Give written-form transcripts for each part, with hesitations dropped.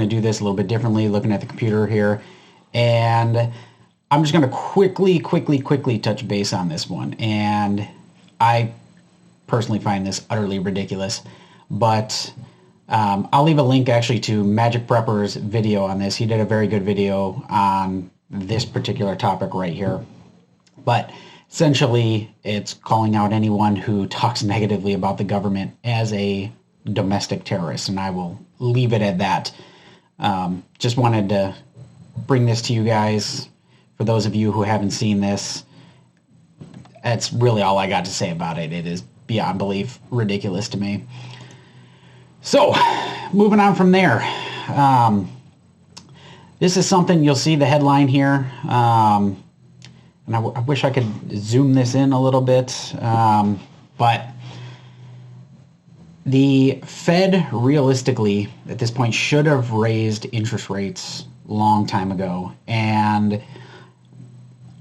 to do this a little bit differently, looking at the computer here. And I'm just going to quickly touch base on this one. And I personally find this utterly ridiculous. But I'll leave a link actually to Magic Prepper's video on this. He did a very good video on this particular topic right here. But essentially, it's calling out anyone who talks negatively about the government as a domestic terrorist, and I will leave it at that. Just wanted to bring this to you guys. For those of you who haven't seen this, that's really all I got to say about it. It is beyond belief ridiculous to me. So, moving on from there. This is something, you'll see the headline here. And I wish I could zoom this in a little bit, but the Fed realistically at this point should have raised interest rates a long time ago, and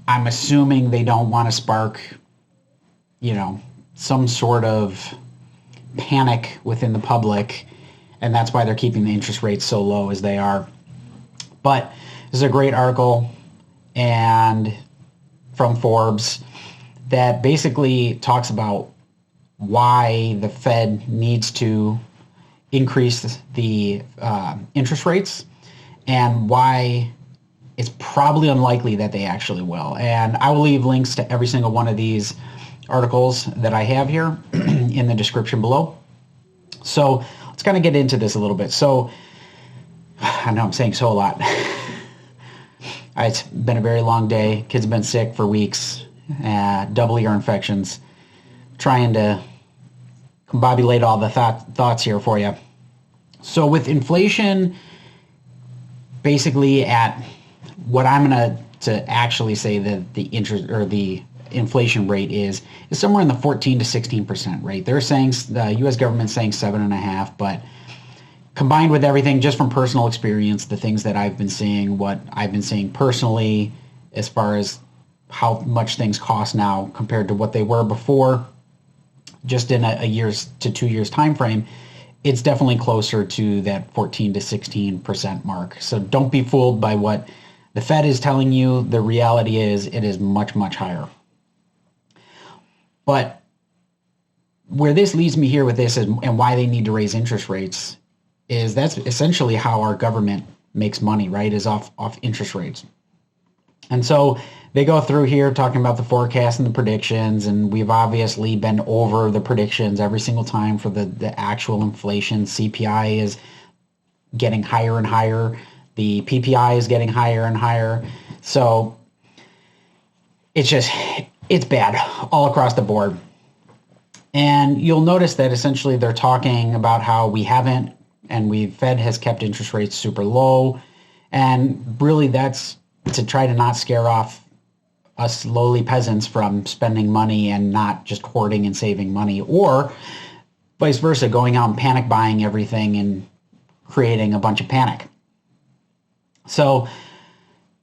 I'm assuming they don't want to spark, some sort of panic within the public, and that's why they're keeping the interest rates so low as they are. But this is a great article, and from Forbes, that basically talks about why the Fed needs to increase the interest rates and why it's probably unlikely that they actually will. And I will leave links to every single one of these articles that I have here in the description below. So let's kind of get into this a little bit. So I know I'm saying so a lot. It's been a very long day. Kids have been sick for weeks. Double ear infections. Trying to combobulate all the thoughts here for you. So with inflation, basically at what I'm going to actually say that the interest or the inflation rate is somewhere in the 14 to 16% rate. They're saying the U.S. government's saying 7.5%, but combined with everything, just from personal experience, the things that I've been seeing, what I've been seeing personally, as far as how much things cost now compared to what they were before, just in a year's to 2 years time frame, it's definitely closer to that 14 to 16% mark. So don't be fooled by what the Fed is telling you. The reality is it is much, much higher. But where this leads me here with this and why they need to raise interest rates is that's essentially how our government makes money, right, is off interest rates. And so they go through here talking about the forecast and the predictions, and we've obviously been over the predictions every single time for the actual inflation. CPI is getting higher and higher. The PPI is getting higher and higher. So it's bad all across the board. And you'll notice that essentially they're talking about how we haven't, and Fed has kept interest rates super low. And really that's to try to not scare off us lowly peasants from spending money and not just hoarding and saving money, or vice versa, going out and panic buying everything and creating a bunch of panic. So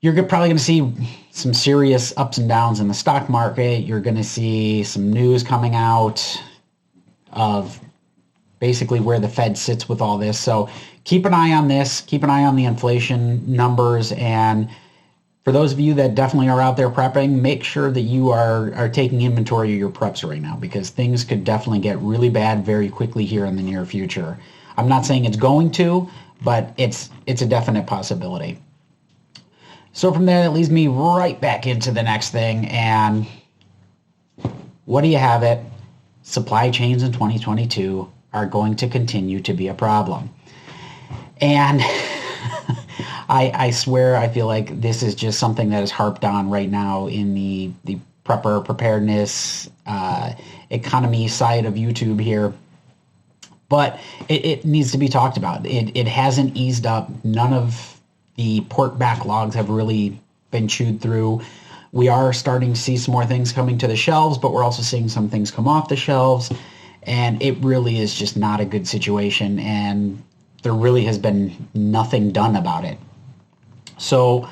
you're probably going to see some serious ups and downs in the stock market. You're going to see some news coming out of basically where the Fed sits with all this. So keep an eye on this. Keep an eye on the inflation numbers. And for those of you that definitely are out there prepping, make sure that you are taking inventory of your preps right now, because things could definitely get really bad very quickly here in the near future. I'm not saying it's going to, but it's a definite possibility. So from there, that leads me right back into the next thing. And what do you have it? Supply chains in 2022 are going to continue to be a problem. And I swear I feel like this is just something that is harped on right now in the prepper preparedness economy side of YouTube here. But it needs to be talked about. It hasn't eased up. None of the port backlogs have really been chewed through. We are starting to see some more things coming to the shelves, but we're also seeing some things come off the shelves. And it really is just not a good situation. And there really has been nothing done about it. So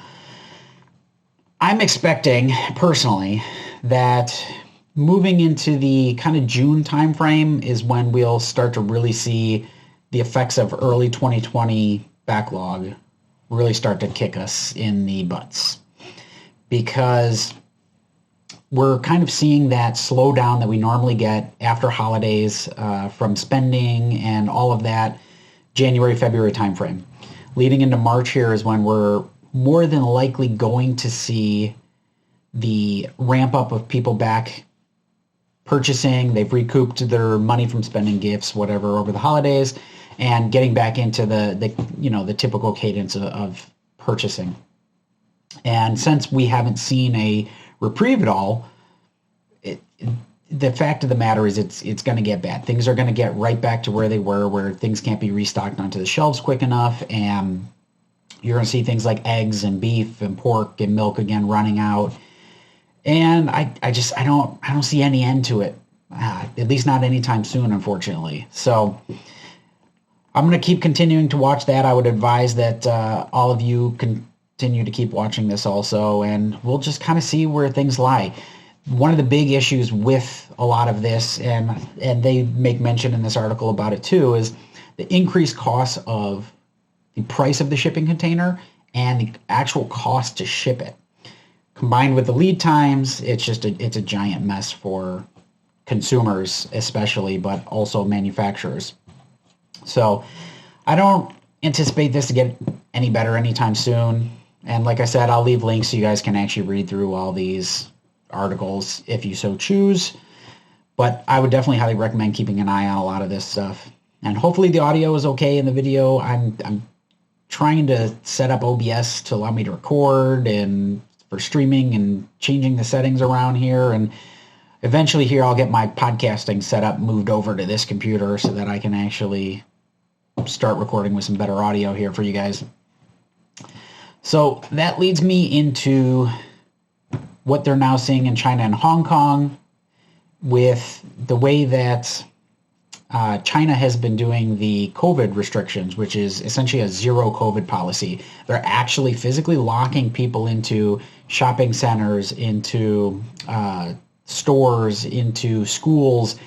I'm expecting personally that moving into the kind of June timeframe is when we'll start to really see the effects of early 2020 backlog really start to kick us in the butts, because we're kind of seeing that slowdown that we normally get after holidays from spending and all of that January, February timeframe. Leading into March here is when we're more than likely going to see the ramp up of people back purchasing. They've recouped their money from spending gifts, whatever, over the holidays, and getting back into the typical cadence of purchasing. And since we haven't seen a reprieve at all, the fact of the matter is it's going to get bad. Things are going to get right back to where they were, where things can't be restocked onto the shelves quick enough, and you're going to see things like eggs and beef and pork and milk again running out. And I don't see any end to it, at least not anytime soon, unfortunately. So I'm going to keep continuing to watch that. I would advise that all of you continue to keep watching this also, and we'll just kind of see where things lie. One of the big issues with a lot of this, and they make mention in this article about it too, is the increased cost of the price of the shipping container and the actual cost to ship it. Combined with the lead times, it's a giant mess for consumers especially, but also manufacturers. So I don't anticipate this to get any better anytime soon. And like I said, I'll leave links so you guys can actually read through all these articles if you so choose. But I would definitely highly recommend keeping an eye on a lot of this stuff. And hopefully the audio is okay in the video. I'm trying to set up OBS to allow me to record and for streaming and changing the settings around here. And eventually here I'll get my podcasting setup moved over to this computer so that I can actually start recording with some better audio here for you guys. So that leads me into what they're now seeing in China and Hong Kong with the way that China has been doing the COVID restrictions, which is essentially a zero COVID policy. They're actually physically locking people into shopping centers, into stores, into schools,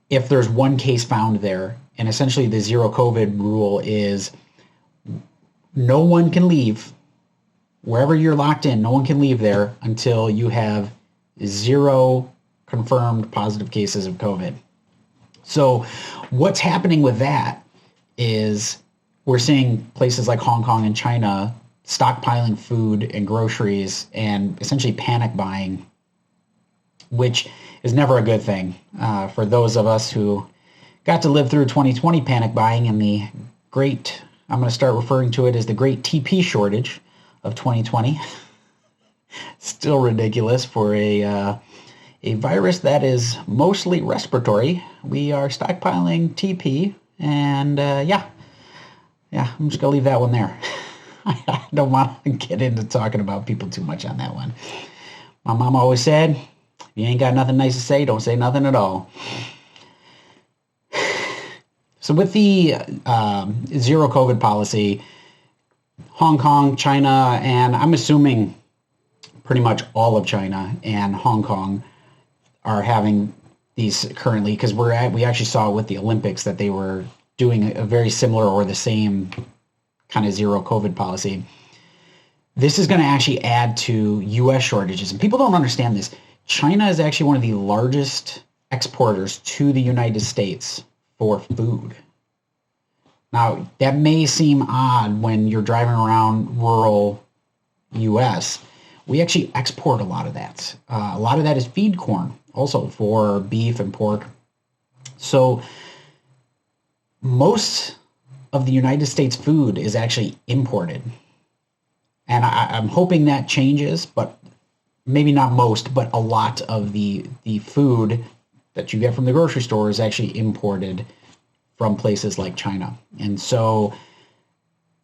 if there's one case found there. And essentially the zero COVID rule is no one can leave. Wherever you're locked in, no one can leave there until you have 0 confirmed positive cases of COVID. So what's happening with that is we're seeing places like Hong Kong and China stockpiling food and groceries and essentially panic buying, which is never a good thing. For those of us who got to live through 2020 panic buying and the great, I'm going to start referring to it as the great TP shortage of 2020. Still ridiculous for a virus that is mostly respiratory. We are stockpiling TP, and I'm just gonna leave that one there. I don't want to get into talking about people too much on that one. My mom always said, if you ain't got nothing nice to say, don't say nothing at all. So with the zero COVID policy, Hong Kong, China, and I'm assuming pretty much all of China and Hong Kong are having these currently, because we actually saw with the Olympics that they were doing a very similar or the same kind of zero COVID policy. This is going to actually add to U.S. shortages. And people don't understand this. China is actually one of the largest exporters to the United States for food. Now, that may seem odd when you're driving around rural U.S. We actually export a lot of that. A lot of that is feed corn, also for beef and pork. So most of the United States food is actually imported. And I'm hoping that changes, but maybe not most, but a lot of the food that you get from the grocery store is actually imported from places like China. And so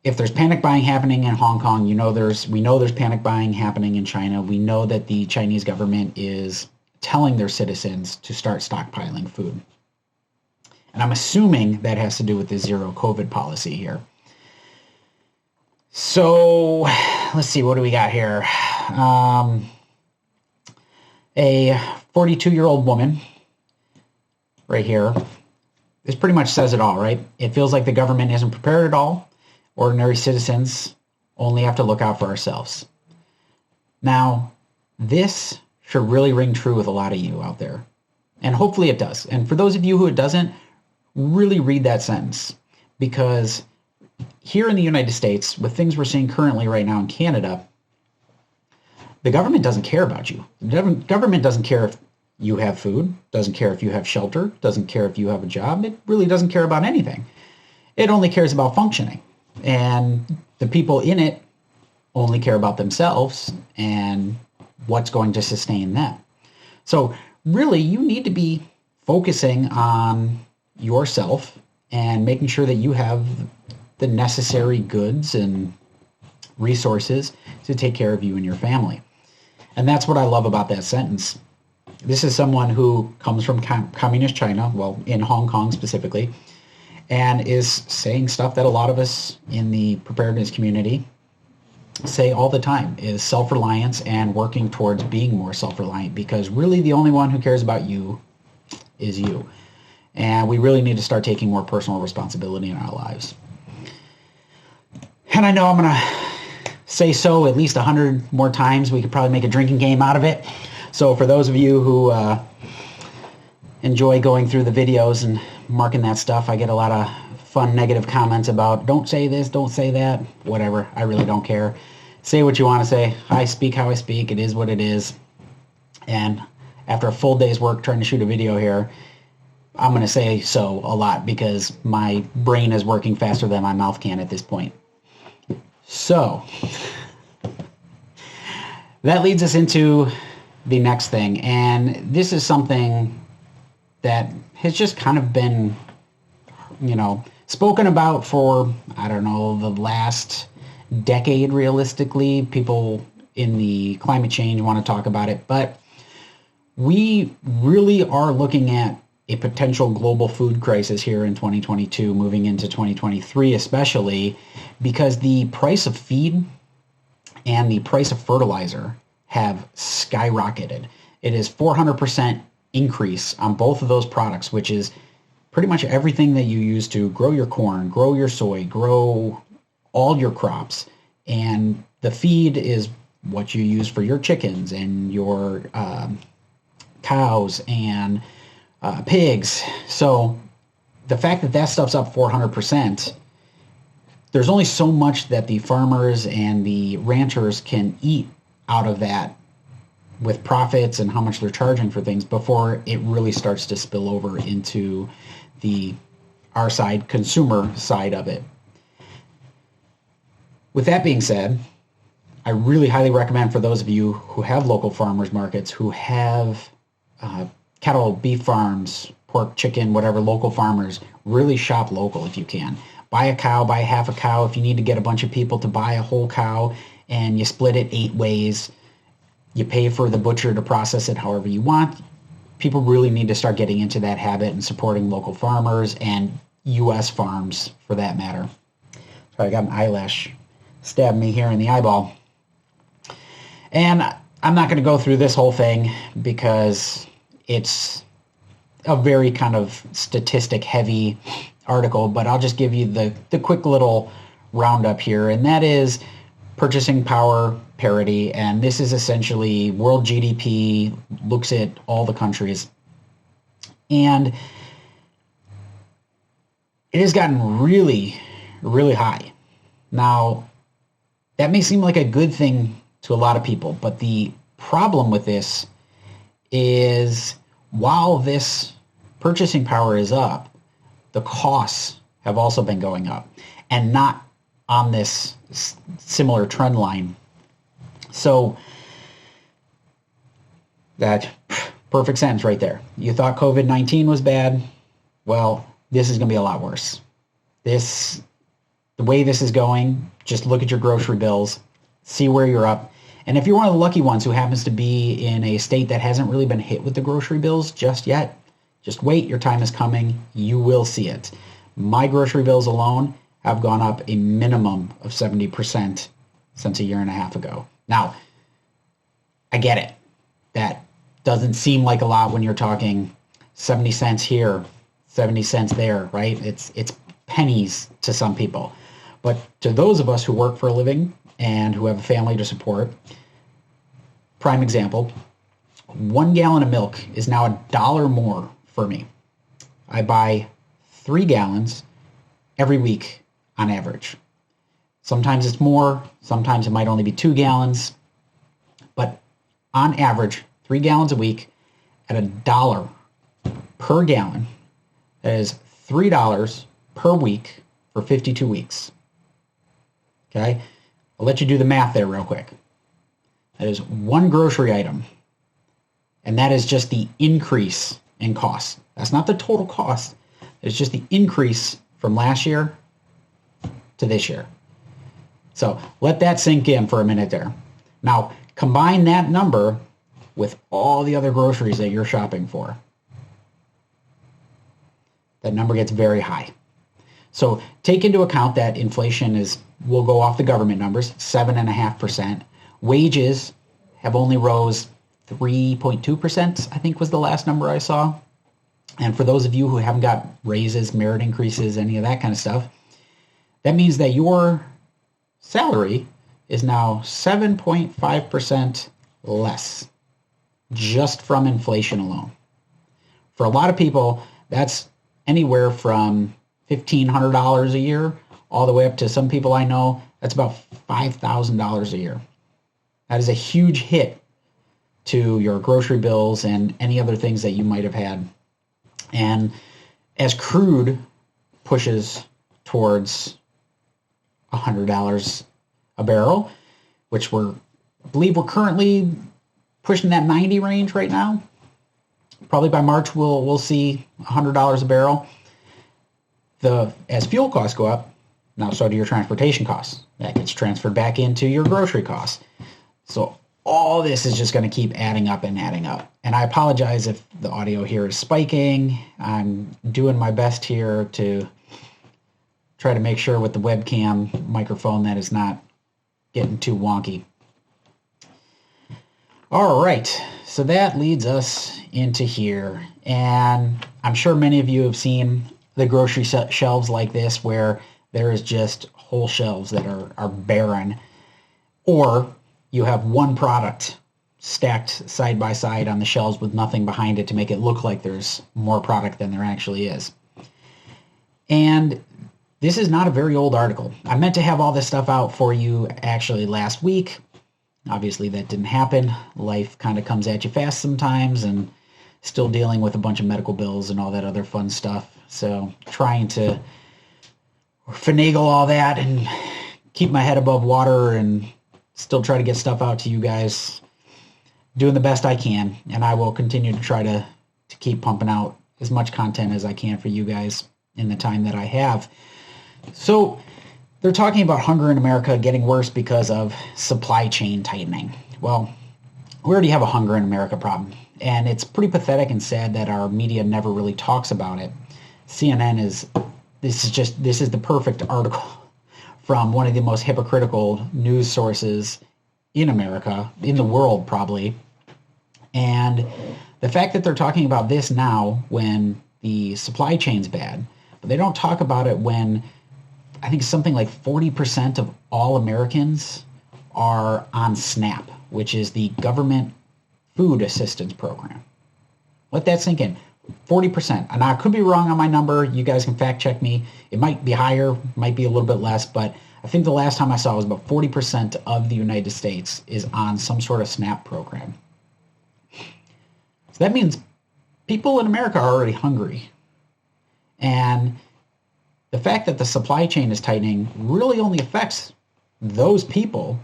if there's panic buying happening in Hong Kong, we know there's panic buying happening in China. We know that the Chinese government is telling their citizens to start stockpiling food. And I'm assuming that has to do with the zero COVID policy here. So let's see, what do we got here? A 42-year-old woman right here. This pretty much says it all, right? It feels like the government isn't prepared at all. ordinary citizens only have to look out for ourselves. Now, this should really ring true with a lot of you out there. And hopefully it does. And for those of you who it doesn't, really read that sentence. Because here in the United States, with things we're seeing currently right now in Canada, the government doesn't care about you. The government doesn't care if you have food, doesn't care if you have shelter, doesn't care if you have a job. It really doesn't care about anything. It only cares about functioning. And the people in it only care about themselves and what's going to sustain them. So really, you need to be focusing on yourself and making sure that you have the necessary goods and resources to take care of you and your family. And that's what I love about that sentence. This is someone who comes from communist China, well, in Hong Kong specifically, and is saying stuff that a lot of us in the preparedness community say all the time, is self-reliance and working towards being more self-reliant, because really the only one who cares about you is you. And we really need to start taking more personal responsibility in our lives. And I know I'm going to say so at least 100 more times. We could probably make a drinking game out of it. So for those of you who enjoy going through the videos and marking that stuff, I get a lot of fun negative comments about don't say this, don't say that, whatever. I really don't care. Say what you want to say. I speak how I speak. It is what it is. And after a full day's work trying to shoot a video here, I'm going to say so a lot because my brain is working faster than my mouth can at this point. So that leads us into the next thing. And this is something that has just kind of been, spoken about for, I don't know, the last decade realistically. People in the climate change want to talk about it. But we really are looking at a potential global food crisis here in 2022, moving into 2023 especially, because the price of feed and the price of fertilizer have skyrocketed. It is 400% increase on both of those products, which is pretty much everything that you use to grow your corn, grow your soy, grow all your crops. And the feed is what you use for your chickens and your cows and pigs. So the fact that that stuff's up 400%, there's only so much that the farmers and the ranchers can eat out of that with profits and how much they're charging for things before it really starts to spill over into our side, consumer side of it. With that being said, I really highly recommend for those of you who have local farmers markets, who have cattle, beef farms, pork, chicken, whatever, local farmers, really shop local if you can. Buy a cow, buy half a cow. If you need to get a bunch of people to buy a whole cow and you split it 8 ways, you pay for the butcher to process it however you want. People really need to start getting into that habit and supporting local farmers and U.S. farms for that matter. So I got an eyelash stabbed me here in the eyeball. And I'm not going to go through this whole thing because it's a very kind of statistic heavy article, but I'll just give you the quick little roundup here. And that is purchasing power parity. And this is essentially world GDP, looks at all the countries. And it has gotten really, really high. Now, that may seem like a good thing to a lot of people, but the problem with this is while this purchasing power is up, the costs have also been going up and not on this similar trend line. So that perfect sentence right there. You thought COVID-19 was bad. Well, this is going to be a lot worse. The way this is going, just look at your grocery bills, see where you're up. And if you're one of the lucky ones who happens to be in a state that hasn't really been hit with the grocery bills just yet, just wait, your time is coming. You will see it. My grocery bills alone have gone up a minimum of 70% since a year and a half ago. Now, I get it. That doesn't seem like a lot when you're talking 70 cents here, 70 cents there, right? It's pennies to some people. But to those of us who work for a living and who have a family to support, prime example, 1 gallon of milk is now $1 more for me. I buy 3 gallons every week on average. Sometimes it's more, sometimes it might only be 2 gallons, but on average, 3 gallons a week at $1 per gallon. That is $3 per week for 52 weeks. Okay? I'll let you do the math there real quick. That is one grocery item, and that is just the increase in cost. That's not the total cost. It's just the increase from last year to this year. So let that sink in for a minute there. Now, combine that number with all the other groceries that you're shopping for. That number gets very high. So take into account that inflation will go off the government numbers, 7.5%. Wages have only rose 3.2%, I think was the last number I saw. And for those of you who haven't got raises, merit increases, any of that kind of stuff, that means that your salary is now 7.5% less just from inflation alone. For a lot of people, that's anywhere from $1,500 a year all the way up to some people I know, that's about $5,000 a year. That is a huge hit to your grocery bills and any other things that you might have had. And as crude pushes towards $100 a barrel, which I believe we're currently pushing that 90 range right now. Probably by March we'll see $100 a barrel. As fuel costs go up, now so do your transportation costs. That gets transferred back into your grocery costs. So all this is just going to keep adding up and adding up. And I apologize if the audio here is spiking. I'm doing my best here to try to make sure with the webcam microphone that is not getting too wonky. All right, so that leads us into here. And I'm sure many of you have seen the grocery shelves like this where there is just whole shelves that are barren. Or you have one product stacked side by side on the shelves with nothing behind it to make it look like there's more product than there actually is. And this is not a very old article. I meant to have all this stuff out for you actually last week. Obviously that didn't happen. Life kind of comes at you fast sometimes, and still dealing with a bunch of medical bills and all that other fun stuff. So trying to finagle all that and keep my head above water and still try to get stuff out to you guys. Doing the best I can, and I will continue to try to keep pumping out as much content as I can for you guys in the time that I have. So they're talking about hunger in America getting worse because of supply chain tightening. Well, we already have a hunger in America problem, and it's pretty pathetic and sad that our media never really talks about it. CNN this is the perfect article from one of the most hypocritical news sources in America, in the world probably. And the fact that they're talking about this now when the supply chain's bad, but they don't talk about it when I think something like 40% of all Americans are on SNAP, which is the government food assistance program. Let that sink in. 40%. And I could be wrong on my number. You guys can fact check me. It might be higher, might be a little bit less, but I think the last time I saw it was about 40% of the United States is on some sort of SNAP program. So that means people in America are already hungry. And the fact that the supply chain is tightening really only affects those people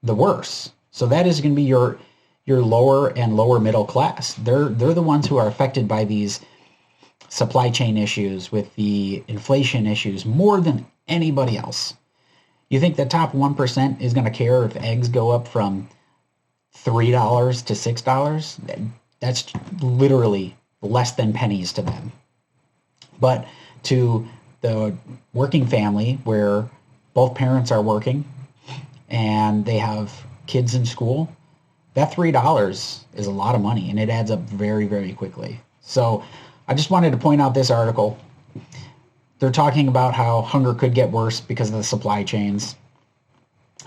the worse. So that is going to be your lower and lower middle class. They're the ones who are affected by these supply chain issues with the inflation issues more than anybody else. You think the top 1% is going to care if eggs go up from $3 to $6? That's literally less than pennies to them. But to the working family where both parents are working and they have kids in school, that $3 is a lot of money, and it adds up very, very quickly. So I just wanted to point out this article. They're talking about how hunger could get worse because of the supply chains.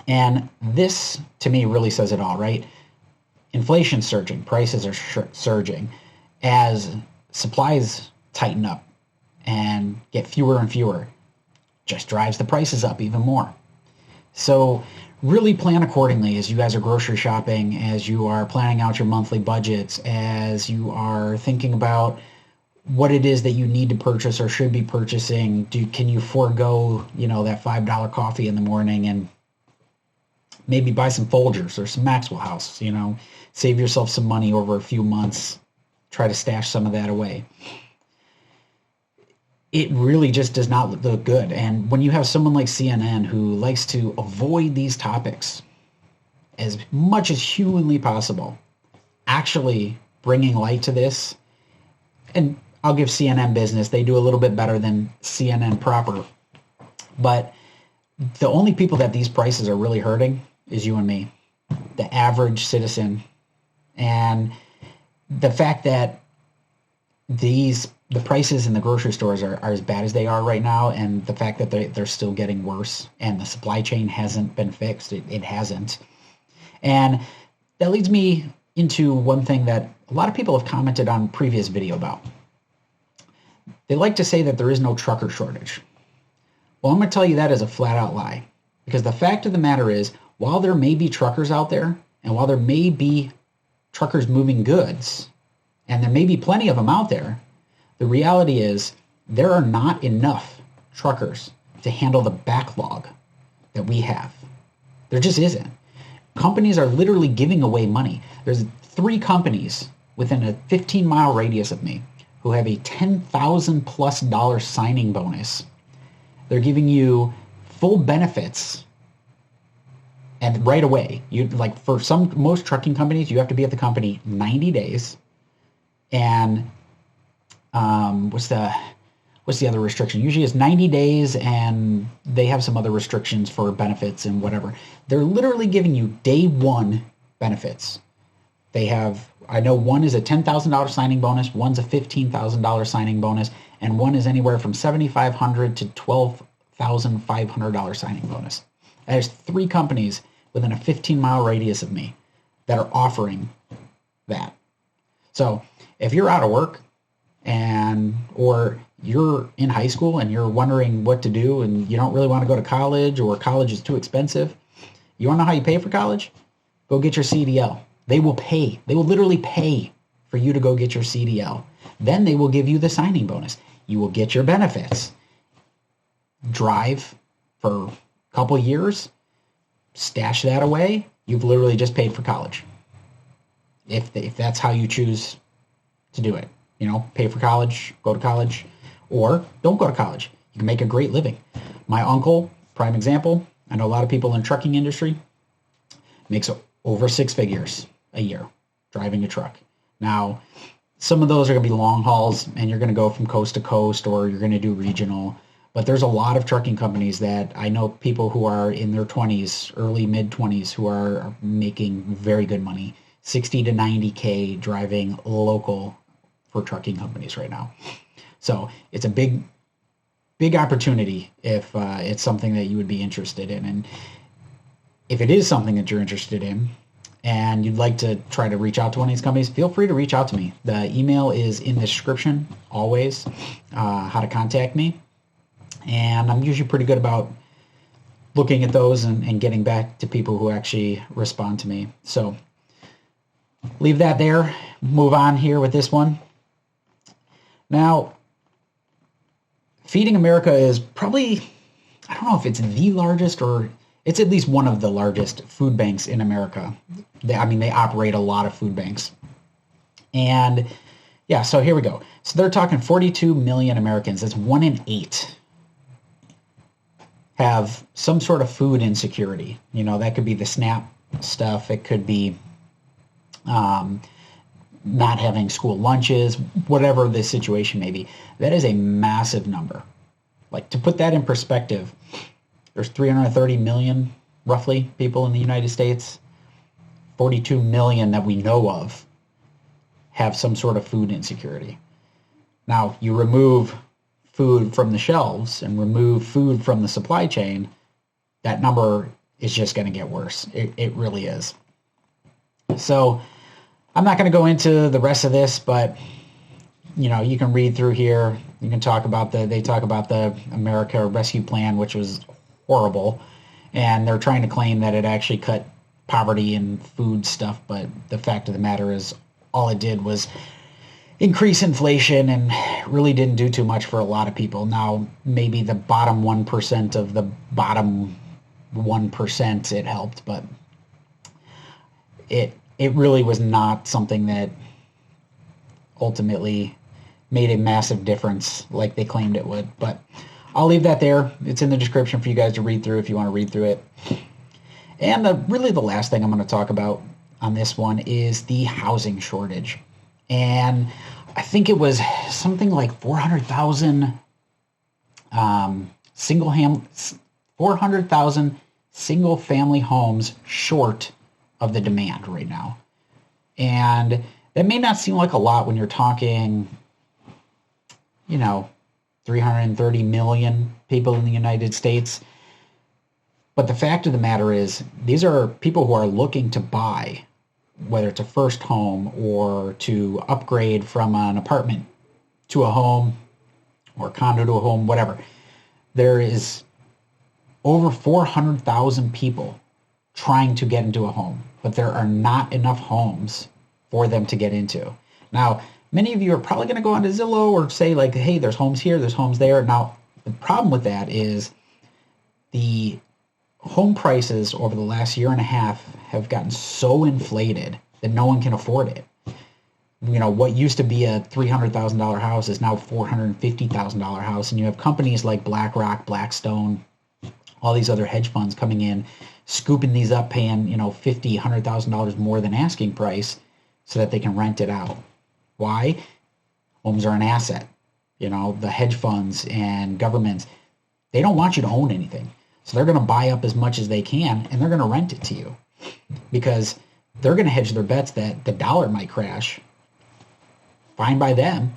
And this, to me, really says it all, right? Inflation's surging, prices are surging as supplies tighten up and get fewer and fewer. Just drives the prices up even more. So really plan accordingly as you guys are grocery shopping, as you are planning out your monthly budgets, as you are thinking about what it is that you need to purchase or should be purchasing. Can you forego, that $5 coffee in the morning and maybe buy some Folgers or some Maxwell House, save yourself some money over a few months, try to stash some of that away. It really just does not look good. And when you have someone like CNN who likes to avoid these topics as much as humanly possible, actually bringing light to this, and I'll give CNN business, they do a little bit better than CNN proper, but the only people that these prices are really hurting is you and me, the average citizen. And the fact that the prices in the grocery stores are as bad as they are right now, and the fact that they're still getting worse, and the supply chain hasn't been fixed, it hasn't. And that leads me into one thing that a lot of people have commented on previous video about. They like to say that there is no trucker shortage. Well, I'm going to tell you that is a flat out lie, because the fact of the matter is, while there may be truckers out there, and while there may be truckers moving goods, and there may be plenty of them out there, the reality is there are not enough truckers to handle the backlog that we have. There just isn't. Companies are literally giving away money. There's 3 companies within a 15-mile radius of me who have a $10,000+ signing bonus. They're giving you full benefits, and right away. For most trucking companies, you have to be at the company 90 days. And what's the other restriction? Usually it's 90 days, and they have some other restrictions for benefits and whatever. They're literally giving you day one benefits. I know one is a $10,000 signing bonus, one's a $15,000 signing bonus, and one is anywhere from $7,500 to $12,500 signing bonus. There's 3 companies within a 15-mile radius of me that are offering that. So if you're out of work or you're in high school and you're wondering what to do and you don't really want to go to college, or college is too expensive, you want to know how you pay for college? Go get your CDL. They will literally pay for you to go get your CDL. Then they will give you the signing bonus. You will get your benefits. Drive for a couple years, stash that away. You've literally just paid for college. If that's how you choose to do it. Pay for college, go to college, or don't go to college. You can make a great living. My uncle, prime example, I know a lot of people in the trucking industry, makes over 6 figures a year driving a truck. Now, some of those are going to be long hauls, and you're going to go from coast to coast, or you're going to do regional. But there's a lot of trucking companies that I know people who are in their 20s, early mid-20s, who are making very good money, 60 to 90K driving local for trucking companies right now. So it's a big opportunity if it's something that you would be interested in. And if it is something that you're interested in and you'd like to try to reach out to one of these companies, feel free to reach out to me. The email is in the description, always, how to contact me. And I'm usually pretty good about looking at those and getting back to people who actually respond to me. So leave that there. Move on here with this one. Now, Feeding America is probably, I don't know if it's the largest, or it's at least one of the largest food banks in America. They operate a lot of food banks. And yeah, so here we go. So they're talking 42 million Americans. That's 1 in 8 have some sort of food insecurity. That could be the SNAP stuff. It could be not having school lunches, whatever the situation may be. That is a massive number. To put that in perspective, there's 330 million, roughly, people in the United States. 42 million that we know of have some sort of food insecurity. Now, you remove food from the shelves and remove food from the supply chain, that number is just going to get worse. It really is. So I'm not going to go into the rest of this, but you can read through here. You can talk about they talk about the America Rescue Plan, which was horrible, and they're trying to claim that it actually cut poverty and food stuff, but the fact of the matter is all it did was increase inflation and really didn't do too much for a lot of people. Now, maybe the bottom 1% of the bottom 1% it helped, but it really was not something that ultimately made a massive difference like they claimed it would. But I'll leave that there. It's in the description for you guys to read through if you want to read through it. And really the last thing I'm going to talk about on this one is the housing shortage. And I think it was something like 400,000 single family homes short of the demand right now. And that may not seem like a lot when you're talking 330 million people in the United States. But the fact of the matter is, these are people who are looking to buy, whether it's a first home or to upgrade from an apartment to a home or condo to a home, whatever. There is over 400,000 people trying to get into a home, but there are not enough homes for them to get into. Now, many of you are probably going to go onto Zillow or say like, hey, there's homes here, there's homes there. Now, the problem with that is the home prices over the last year and a half have gotten so inflated that no one can afford it. What used to be a $300,000 house is now a $450,000 house. And you have companies like BlackRock, Blackstone, all these other hedge funds coming in, scooping these up, paying, $50,000, $100,000 more than asking price so that they can rent it out. Why? Homes are an asset. The hedge funds and governments, they don't want you to own anything. So they're going to buy up as much as they can, and they're going to rent it to you because they're going to hedge their bets that the dollar might crash. Fine by them.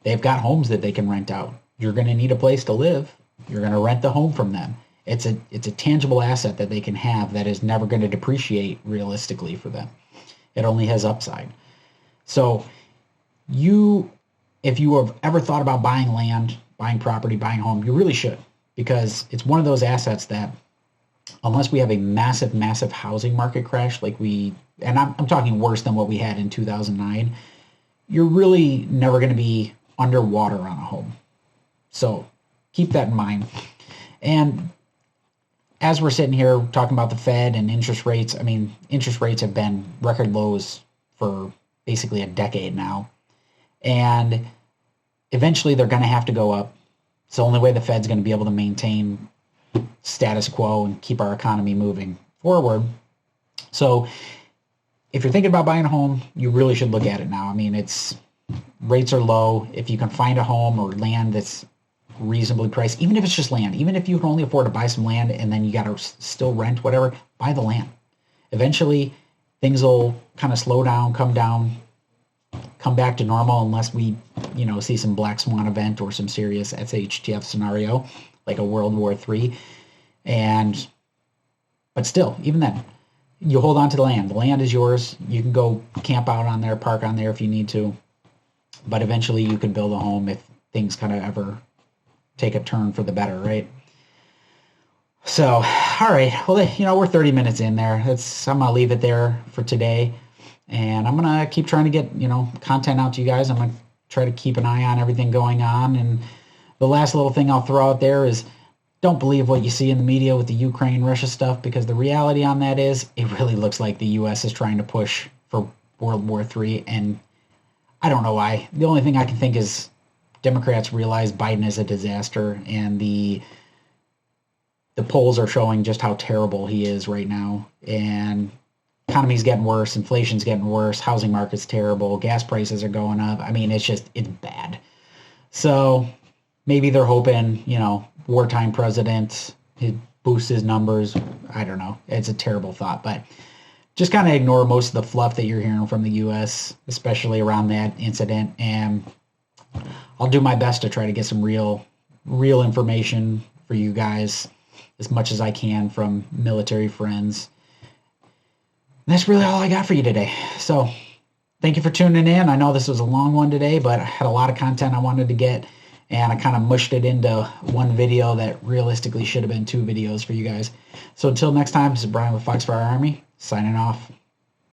They've got homes that they can rent out. You're going to need a place to live. You're going to rent the home from them. It's a tangible asset that they can have that is never going to depreciate realistically for them. It only has upside. So if you have ever thought about buying land, buying property, buying home, you really should, because it's one of those assets that unless we have a massive, massive housing market crash and I'm talking worse than what we had in 2009, you're really never going to be underwater on a home. So keep that in mind. And as we're sitting here talking about the Fed and interest rates, interest rates have been record lows for basically a decade now. And eventually they're going to have to go up. It's the only way the Fed's going to be able to maintain status quo and keep our economy moving forward. So if you're thinking about buying a home, you really should look at it now. Rates are low. If you can find a home or land that's reasonably priced, even if it's just land, even if you can only afford to buy some land and then you got to still rent, whatever, buy the land. Eventually things will kind of slow down, come back to normal unless we, see some black swan event or some serious SHTF scenario like a World War III. But still, even then, you hold on to the land. The land is yours. You can go camp out on there, park on there if you need to. But eventually you could build a home if things kind of ever take a turn for the better, right? So, all right. Well, we're 30 minutes in there. I'm going to leave it there for today. And I'm going to keep trying to get, content out to you guys. I'm going to try to keep an eye on everything going on. And the last little thing I'll throw out there is don't believe what you see in the media with the Ukraine-Russia stuff, because the reality on that is it really looks like the U.S. is trying to push for World War III. And I don't know why. The only thing I can think is Democrats realize Biden is a disaster, and the polls are showing just how terrible he is right now. And economy's getting worse, inflation's getting worse, housing market's terrible, gas prices are going up. It's bad. So maybe they're hoping, wartime president, he boosts his numbers. I don't know. It's a terrible thought, but just kind of ignore most of the fluff that you're hearing from the U.S., especially around that incident. And I'll do my best to try to get some real real information for you guys as much as I can from military friends. And that's really all I got for you today. So thank you for tuning in. I know this was a long one today, but I had a lot of content I wanted to get, and I kind of mushed it into one video that realistically should have been 2 videos for you guys. So until next time, this is Brian with Foxfire Army, signing off.